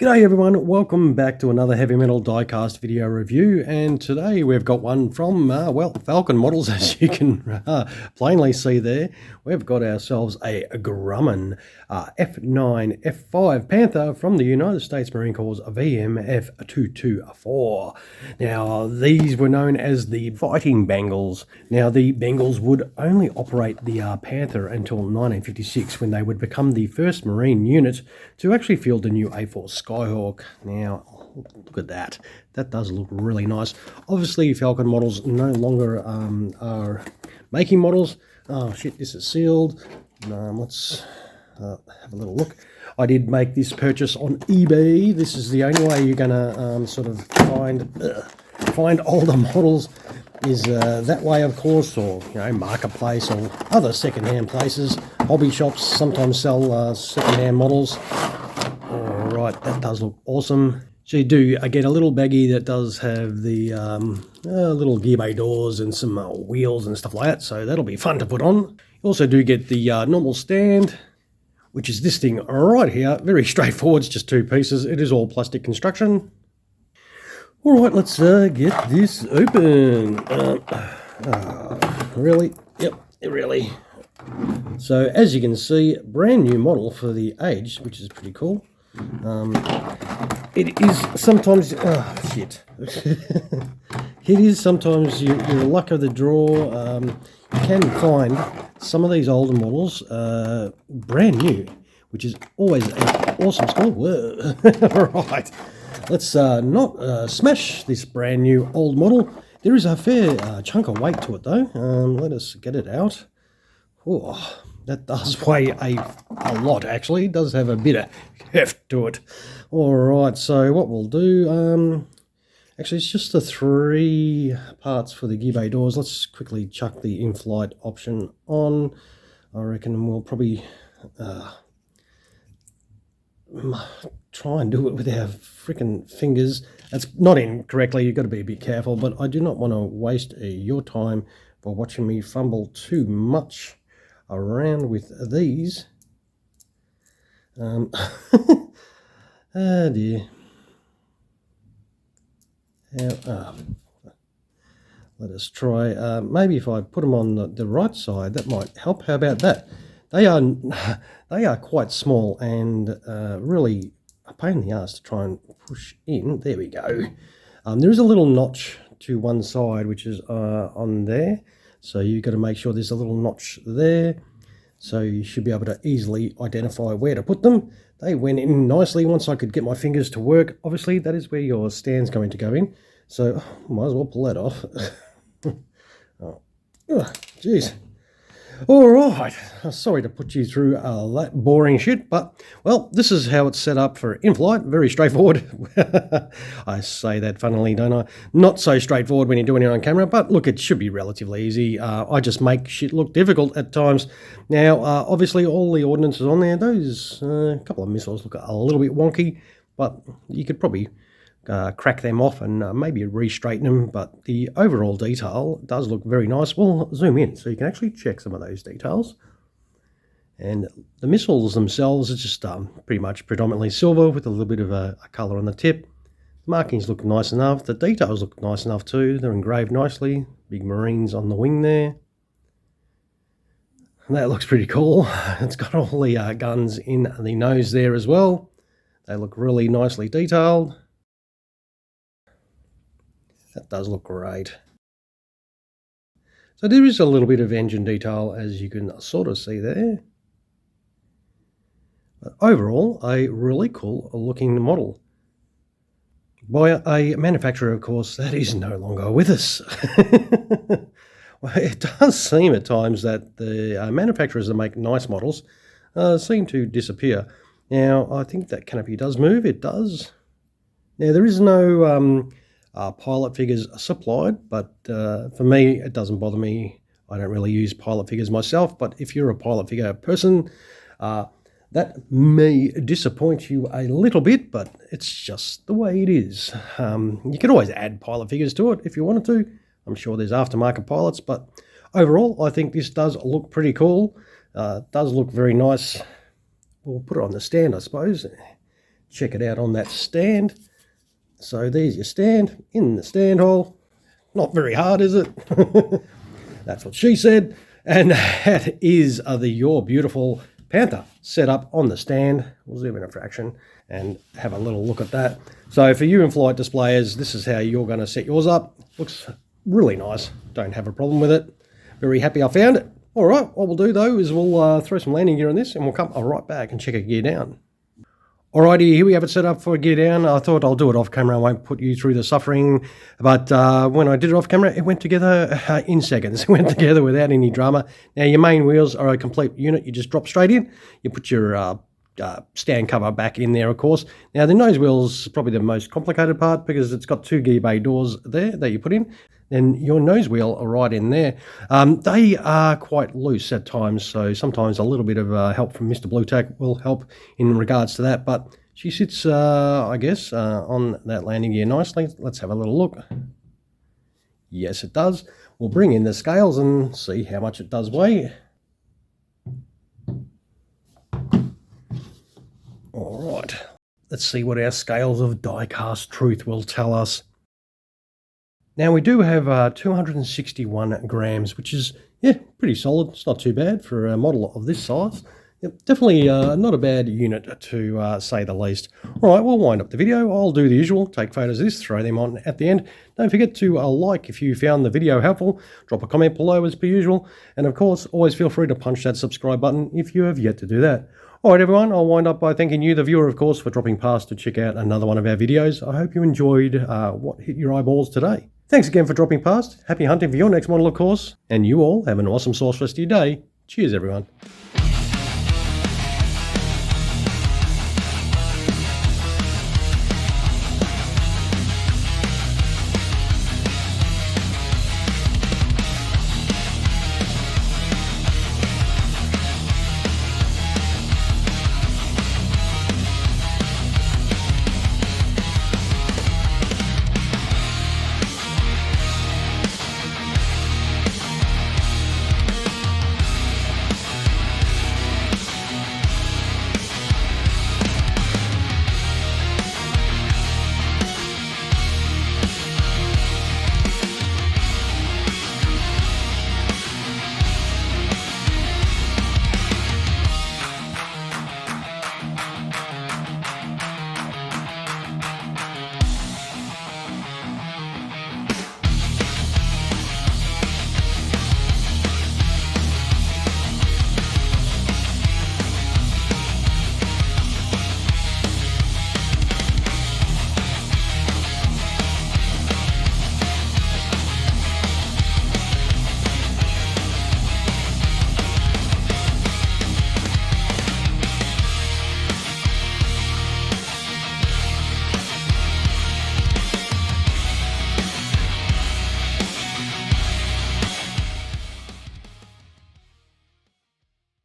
G'day everyone, welcome back to another heavy metal diecast video review, and today we've got one from, Falcon Models, as you can plainly see there. We've got ourselves a Grumman F9F-5 Panther from the United States Marine Corps VMF-224. Now, these were known as the Fighting Bengals. Now, the Bengals would only operate the Panther until 1956, when they would become the first Marine unit to actually field the new A4 Skyhawk. Now, look at that. That does look really nice. Obviously, Falcon Models no longer are making models. Oh shit, this is sealed. Let's have a little look. I did make this purchase on eBay. This is the only way you're gonna sort of find older models, is that way, of course, or marketplace or other second-hand places. Hobby shops sometimes sell second-hand models. Alright, that does look awesome. So you do get a little baggie that does have the little gear bay doors and some wheels and stuff like that, so that'll be fun to put on. You also do get the normal stand, which is this thing right here. Very straightforward, it's just two pieces. It is all plastic construction. Alright, let's get this open. Really? Yep, really. So as you can see, brand new model for the age, which is pretty cool. It is sometimes, it is sometimes your luck of the draw. You can find some of these older models brand new, which is always an awesome score. Whoa. Right, let's not smash this brand new old model. There is a fair chunk of weight to it though. Let us get it out. Oh, that does weigh a lot, actually. It does have a bit of heft to it. Alright, so what we'll do, actually it's just the 3 parts for the gear bay doors. Let's quickly chuck the in-flight option on. I reckon we'll probably try and do it with our freaking fingers. That's not in correctly, you've got to be a bit careful, but I do not want to waste your time by watching me fumble too much around with these. Oh dear. Let us try. Maybe if I put them on the right side, that might help. How about that? They are quite small and really a pain in the ass to try and push in. There we go. There is a little notch to one side, which is on there. So you've got to make sure there's a little notch there. So you should be able to easily identify where to put them. They went in nicely once I could get my fingers to work. Obviously, that is where your stand's going to go in. So might as well pull that off. Oh, jeez. All right. Sorry to put you through that boring shit, but, well, this is how it's set up for in-flight. Very straightforward. I say that funnily, don't I? Not so straightforward when you're doing it on camera, but look, it should be relatively easy. I just make shit look difficult at times. Now, obviously, all the ordnance is on there. Those couple of missiles look a little bit wonky, but you could probably crack them off and maybe re-straighten them, but the overall detail does look very nice. We'll zoom in so you can actually check some of those details. And the missiles themselves are just pretty much predominantly silver with a little bit of a colour on the tip. The markings look nice enough. The details look nice enough too. They're engraved nicely. Big Marines on the wing there. And that looks pretty cool. It's got all the guns in the nose there as well. They look really nicely detailed. That does look great. So there is a little bit of engine detail, as you can sort of see there. But overall, a really cool looking model. By a manufacturer, of course, that is no longer with us. Well, it does seem at times that the manufacturers that make nice models seem to disappear. Now, I think that canopy does move. It does. Now, there is no pilot figures supplied, but for me it doesn't bother me. I don't really use pilot figures myself, but if you're a pilot figure person, that may disappoint you a little bit, but it's just the way it is. You can always add pilot figures to it if you wanted to. I'm sure there's aftermarket pilots, but overall I think this does look pretty cool. Does look very nice. We'll put it on the stand, I suppose. check it out on that stand. So there's your stand in the stand hole. Not very hard, is it? That's what she said. And that is your beautiful Panther set up on the stand. We'll zoom in a fraction and have a little look at that. So for you in-flight displayers, this is how you're going to set yours up. Looks really nice. Don't have a problem with it. Very happy I found it. All right, what we'll do though is we'll throw some landing gear on this and we'll come right back and check a gear down. Alrighty, here we have it set up for a gear down. I thought I'll do it off camera. I won't put you through the suffering. But when I did it off camera, it went together in seconds. It went together without any drama. Now, your main wheels are a complete unit. You just drop straight in. You put your stand cover back in there, of course. Now, the nose wheel's probably the most complicated part because it's got two gear bay doors there that you put in. Then your nose wheel are right in there. They are quite loose at times, so sometimes a little bit of help from Mr. Blue Tack will help in regards to that. But she sits, I guess, on that landing gear nicely. Let's have a little look. Yes, it does. We'll bring in the scales and see how much it does weigh. All right, let's see what our scales of Diecast truth will tell us. Now we do have 261 grams, which is, yeah, pretty solid. It's not too bad for a model of this size. Yep, definitely not a bad unit to say the least. All right, we'll wind up the video. I'll do the usual, take photos of this, throw them on at the end. Don't forget to like if you found the video helpful. Drop a comment below as per usual. And of course, always feel free to punch that subscribe button if you have yet to do that. All right, everyone, I'll wind up by thanking you, the viewer, of course, for dropping past to check out another one of our videos. I hope you enjoyed what hit your eyeballs today. Thanks again for dropping past. Happy hunting for your next model, of course. And you all have an awesome sauce rest of your day. Cheers, everyone.